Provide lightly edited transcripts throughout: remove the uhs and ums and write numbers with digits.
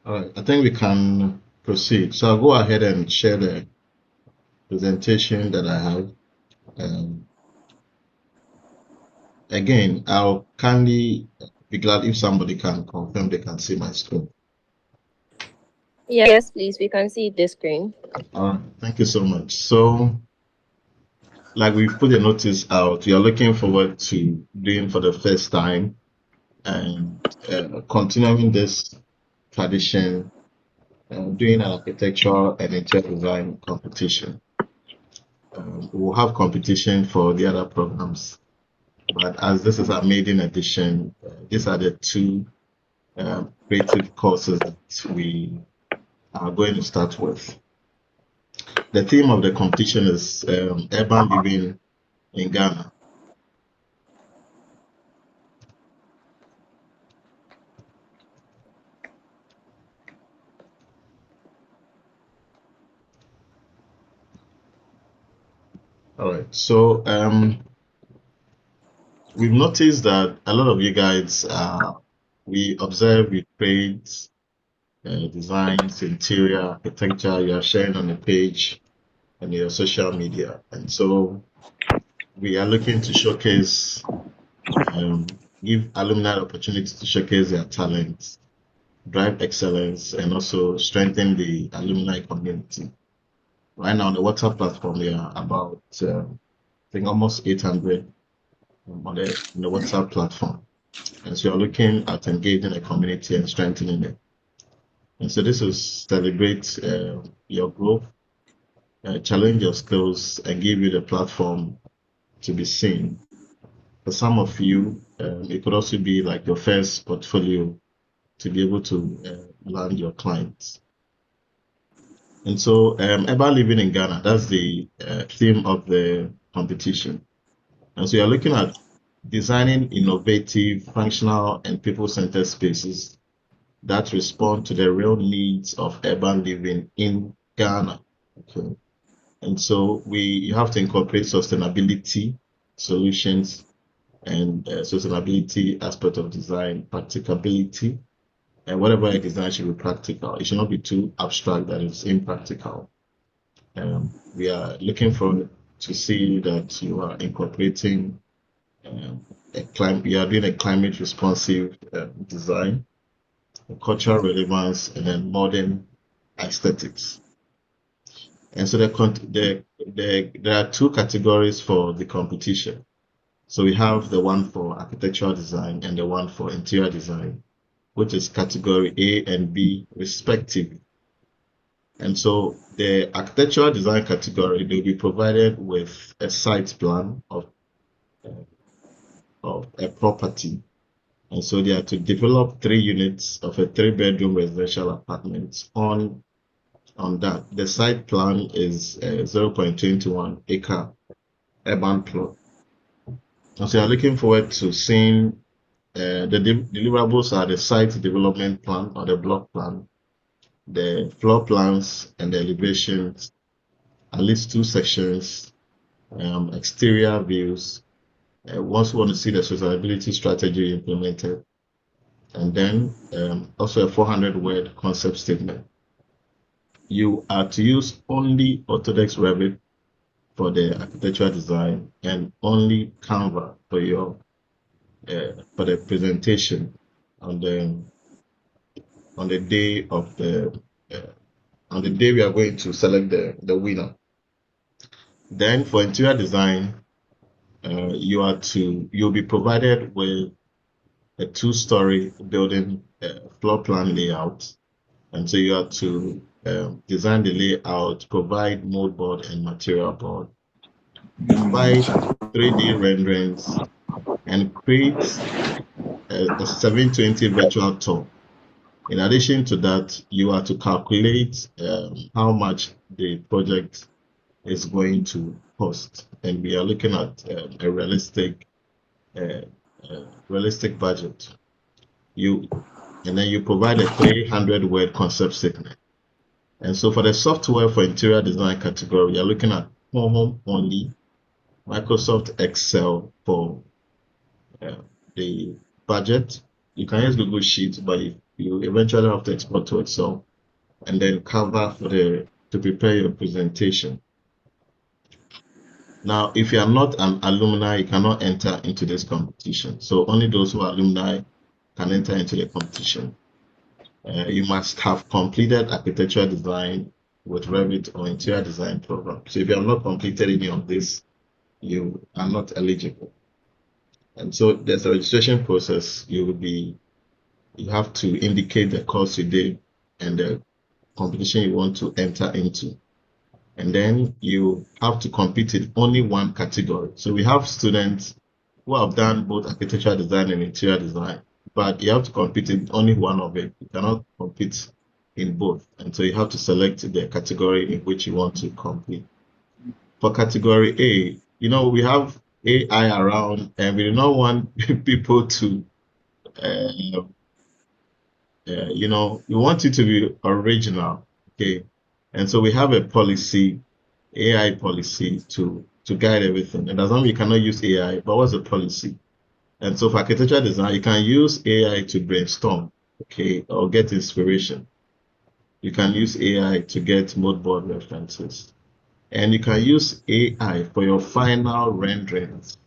All right, I think we can proceed. So I'll go ahead and share the presentation that I have. Um, Again, I'll kindly be glad if somebody can confirm they can see my screen. Yes, please. We can see the screen. All right, thank you so much. So, like we've put a notice out, we are looking forward to doing for the first time and continuing this tradition, doing an architectural and interior design competition. We'll have competition for the other programs, but as this is our maiden edition, these are the two creative courses that we are going to start with. The theme of the competition is urban living in Ghana. All right, so we've noticed that a lot of you guys, we observe, we create designs, interior architecture, you are sharing on the page and your social media. And so we are looking to showcase, give alumni the opportunity to showcase their talents, drive excellence, and also strengthen the alumni community. Right now on the WhatsApp platform, we are about, I think, almost 800 on the WhatsApp platform. And so you're looking at engaging the community and strengthening it. And so this will celebrate your growth, challenge your skills, and give you the platform to be seen. For some of you, it could also be like your first portfolio to be able to land your clients. And so, urban living in Ghana, that's the theme of the competition. And so you're looking at designing innovative, functional, and people-centered spaces that respond to the real needs of urban living in Ghana. Okay. And so you have to incorporate sustainability solutions and sustainability aspect of design, practicability, and whatever I design should be practical. It should not be too abstract that it's impractical. We are looking forward to see that you are incorporating you are doing a climate responsive design, cultural relevance, and then modern aesthetics. And so there are two categories for the competition. So we have the one for architectural design and the one for interior design, which is category A and B respectively. And so the architectural design category, they'll be provided with a site plan of a property. And so they are to develop 3 units of a 3-bedroom residential apartment on that. The site plan is a 0.21 acre urban plot. And so you're looking forward to seeing the deliverables are the site development plan or the block plan, the floor plans and the elevations, at least 2 sections, exterior views. Once we want to see the sustainability strategy implemented, and then also a 400-word concept statement. You are to use only Autodesk Revit for the architectural design and only Canva for for the presentation on the day of on the day we are going to select the winner. Then for interior design, you'll be provided with a 2-story building floor plan layout, and so you have to design the layout, provide mold board and material board, provide 3D renderings, and create a 720 virtual tour. In addition to that, you are to calculate how much the project is going to cost, and we are looking at a realistic budget. And then you provide a 300-word concept statement. And so for the software for interior design category, you're looking at home only, Microsoft Excel for the budget. You can use Google Sheets, but you eventually have to export to Excel and then Canva to prepare your presentation. Now, if you are not an alumni, you cannot enter into this competition. So only those who are alumni can enter into the competition. You must have completed architectural design with Revit or interior design program. So if you have not completed any of this, you are not eligible. And so there's a registration process. You have to indicate the course you did and the competition you want to enter into. And then you have to compete in only one category. So we have students who have done both architectural design and interior design, but you have to compete in only one of it. You cannot compete in both. And so you have to select the category in which you want to compete. For category A, we have AI around and we do not want people to, uh, we want it to be original. Okay. And so we have a policy, AI policy to guide everything. And does not mean you cannot use AI, but what's the policy? And so for architectural design, you can use AI to brainstorm, okay, or get inspiration. You can use AI to get mood board references. And you can use AI for your final renderings.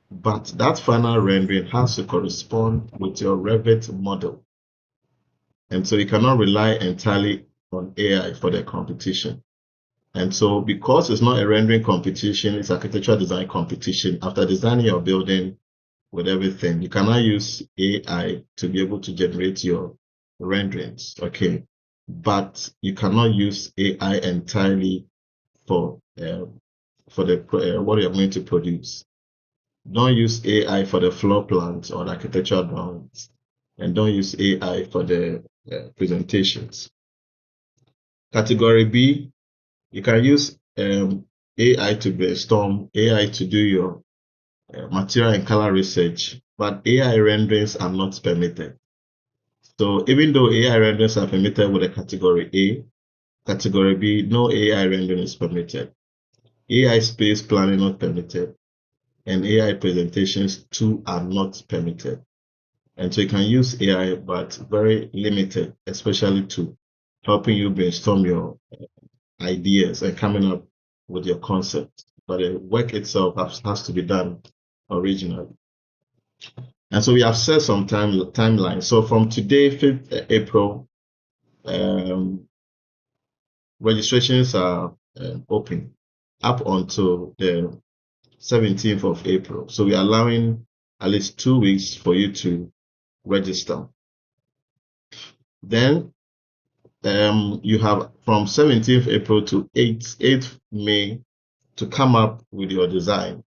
But that final rendering has to correspond with your Revit model. And so you cannot rely entirely on AI for the competition. And so because it's not a rendering competition, it's architectural design competition. After designing your building with everything, you cannot use AI to be able to generate your renderings, okay? But you cannot use AI entirely for what you're going to produce. Don't use AI for the floor plans or the architectural drawings, and don't use AI for the presentations. Category B, you can use AI to brainstorm, AI to do your material and color research, but AI renderings are not permitted. So even though AI renderings are permitted with a category A, category B, no AI rendering is permitted. AI space planning not permitted, and AI presentations too are not permitted. And so you can use AI, but very limited, especially to helping you brainstorm your ideas and coming up with your concept. But the work itself has to be done originally. And so we have set some timeline. So from today, 5th April, registrations are open up until the 17th of April. So we are allowing at least 2 weeks for you to register. Then you have from 17th April to 8th May to come up with your design.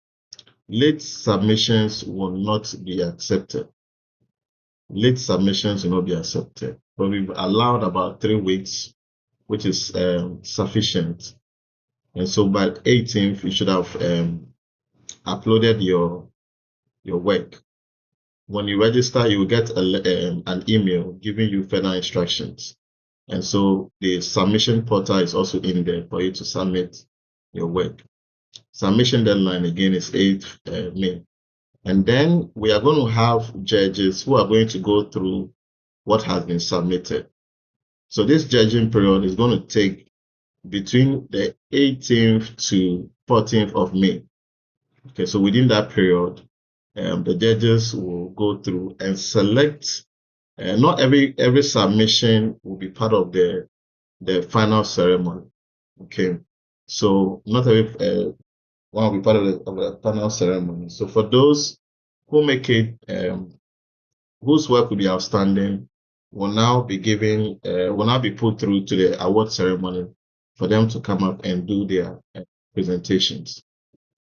Late submissions will not be accepted. Late submissions will not be accepted. But we've allowed about 3 weeks, which is sufficient. And so by 18th, you should have uploaded your work. When you register, you will get an email giving you further instructions. And so the submission portal is also in there for you to submit your work. Submission deadline again is 8th May. And then we are going to have judges who are going to go through what has been submitted. So this judging period is going to take between the 18th to 14th of May. Okay, so within that period, the judges will go through and select. Not every submission will be part of the final ceremony. Okay, so not every one will be part of the final ceremony. So for those who make it, whose work will be outstanding, will now be put through to the award ceremony for them to come up and do their presentations.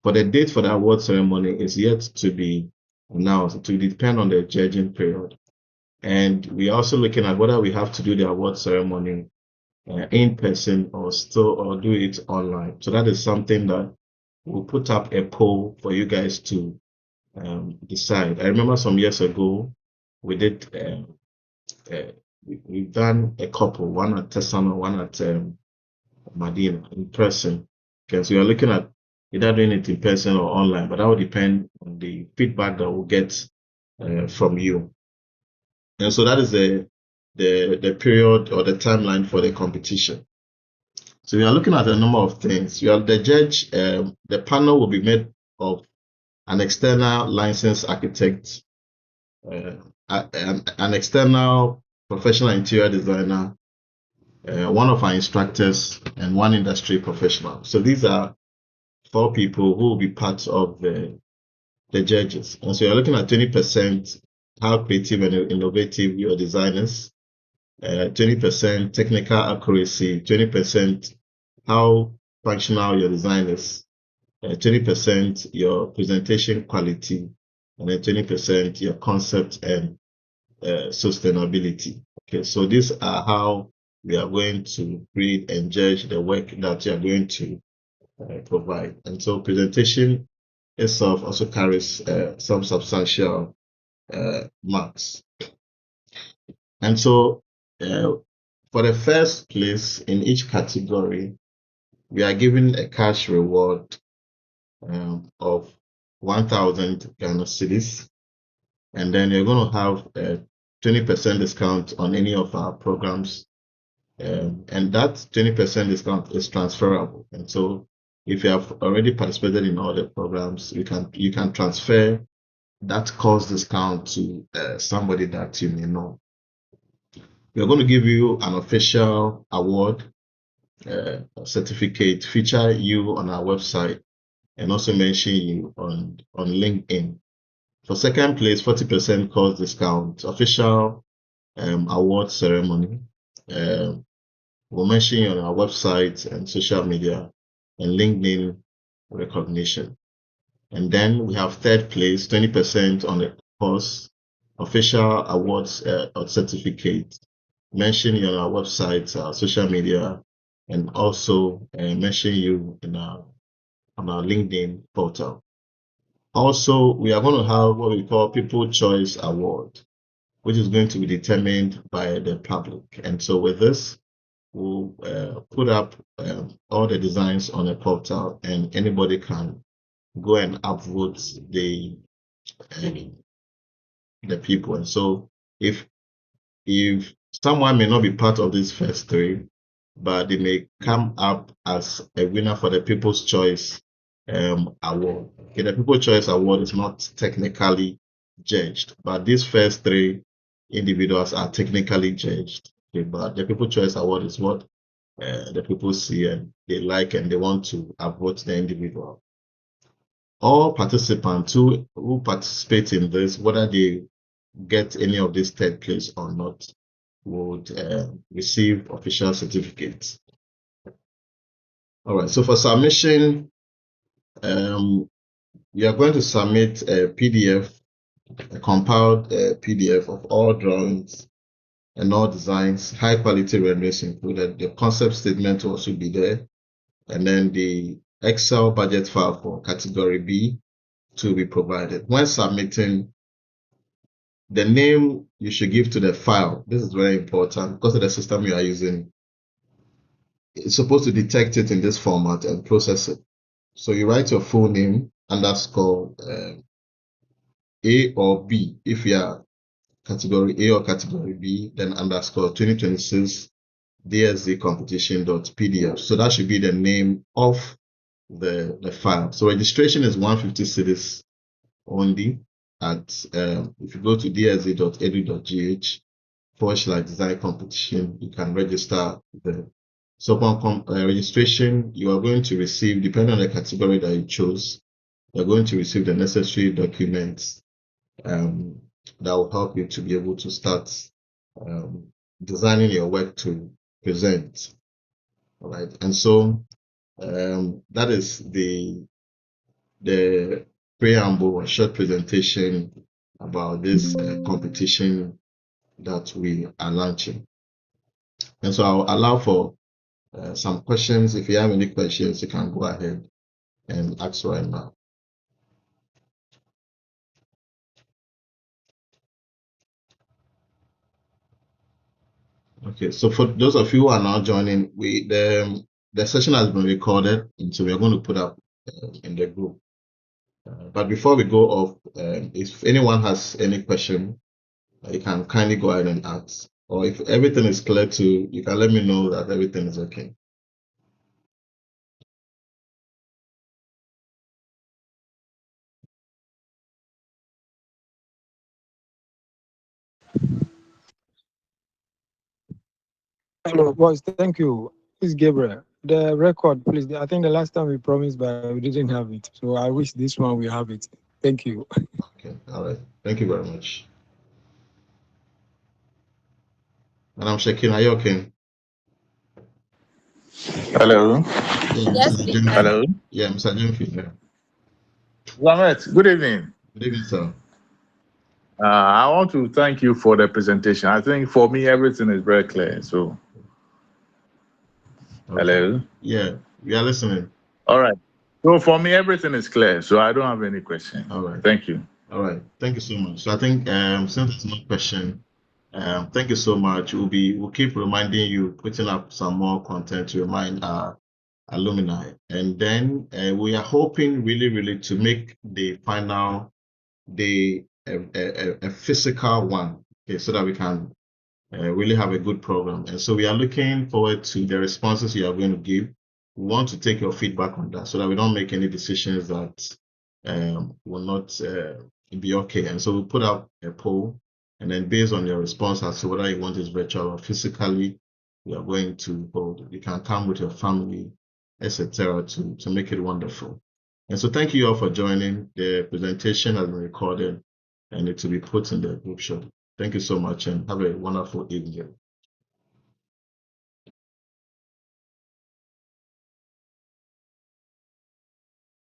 For the date for the award ceremony is yet to be announced. It will depend on the judging period. And we're also looking at whether we have to do the award ceremony in person or do it online. So that is something that we'll put up a poll for you guys to decide. I remember some years ago we did we've done a couple, one at Tessano, one at Medina in person. Okay, so you're looking at either doing it in person or online, but that will depend on the feedback that we'll get from you. And so that is the the period or the timeline for the competition. So we are looking at a number of things. You have the judge. The panel will be made of an external licensed architect, an external professional interior designer, one of our instructors, and one industry professional. So these are 4 people who will be part of the judges. And so you're looking at 20% how creative and innovative your design is, 20% technical accuracy, 20% how functional your design is, 20% your presentation quality, and then 20% your concept and sustainability. Okay, so these are how we are going to read and judge the work that you are going to provide. And so presentation itself also carries some substantial marks. And so for the first place in each category, we are given a cash reward of 1,000 Ghana cedis, and then you're going to have a 20% discount on any of our programs, and that 20% discount is transferable. And so if you have already participated in all the programs, you can transfer that cost discount to somebody that you may know. We are going to give you an official award certificate, feature you on our website, and also mention you on LinkedIn. For second place, 40% cost discount, official award ceremony. We'll mention you on our website and social media and LinkedIn recognition. And then we have third place, 20% on the course, official awards or certificate, mention you on our website, our social media, and also mention you on our LinkedIn portal. Also, we are going to have what we call People Choice Award, which is going to be determined by the public. And so with this, we'll put up all the designs on a portal, and anybody can go and upvote the people. And so if someone may not be part of these first 3, but they may come up as a winner for the People's Choice Award. Okay, the People's Choice Award is not technically judged, but these first 3 individuals are technically judged. Okay, but the People's Choice Award is what the people see and they like, and they want to upvote the individual. All participants who participate in this, whether they get any of this third place or not, would receive official certificates. All right, so for submission, you are going to submit a PDF, a compiled PDF of all drawings and all designs, high quality renderings included. The concept statement will also be there, and then the Excel budget file for category B to be provided. When submitting, the name you should give to the file, this is very important because of the system you are using. It's supposed to detect it in this format and process it. So you write your full name underscore A or B. If you are category A or category B, then underscore 2026 DSZ competition.pdf. So that should be the name of the file. So registration is 150 cedis only. At if you go to dsz.edu.gh/design competition, you can register there. So upon registration, you are going to receive, depending on the category that you chose, you're going to receive the necessary documents that will help you to be able to start designing your work to present. All right, and so that is the preamble or short presentation about this competition that we are launching. And so I'll allow for some questions. If you have any questions, you can go ahead and ask right now. Okay, so for those of you who are now joining, the session has been recorded, and so we are going to put up in the group. But before we go off, if anyone has any question, you can kindly go ahead and ask. Or if everything is clear too, you can let me know that everything is okay. Hello, boys. Thank you. This is Gabriel. The record, please. I think the last time we promised, but we didn't have it. So I wish this one we have it. Thank you. Okay, all right. Thank you very much. And I'm checking. Are you okay? Hello. Yeah, Yes, Mr. please. Jemfi. Hello. Yeah, Mr. Jemfi. Yeah. Lamet, good evening. Good evening, sir. I want to thank you for the presentation. I think for me, everything is very clear. So, Okay. hello. Yeah, we are listening. All right. So for me, everything is clear. So I don't have any question. All right. Thank you. All right. Thank you so much. So I think since there's no question, thank you so much. We'll keep reminding you, putting up some more content to remind our alumni, and then we are hoping really to make the final day a physical one, okay, so that we can really have a good program. And so we are looking forward to the responses you are going to give. We want to take your feedback on that so that we don't make any decisions that will not be okay. And so we put up a poll, and then based on your response as to whether you want it virtual or physically, we are going to hold. You can come with your family, etc., to make it wonderful. And so thank you all for joining. The presentation has been recorded and it will be put in the group show. Thank you so much and have a wonderful evening.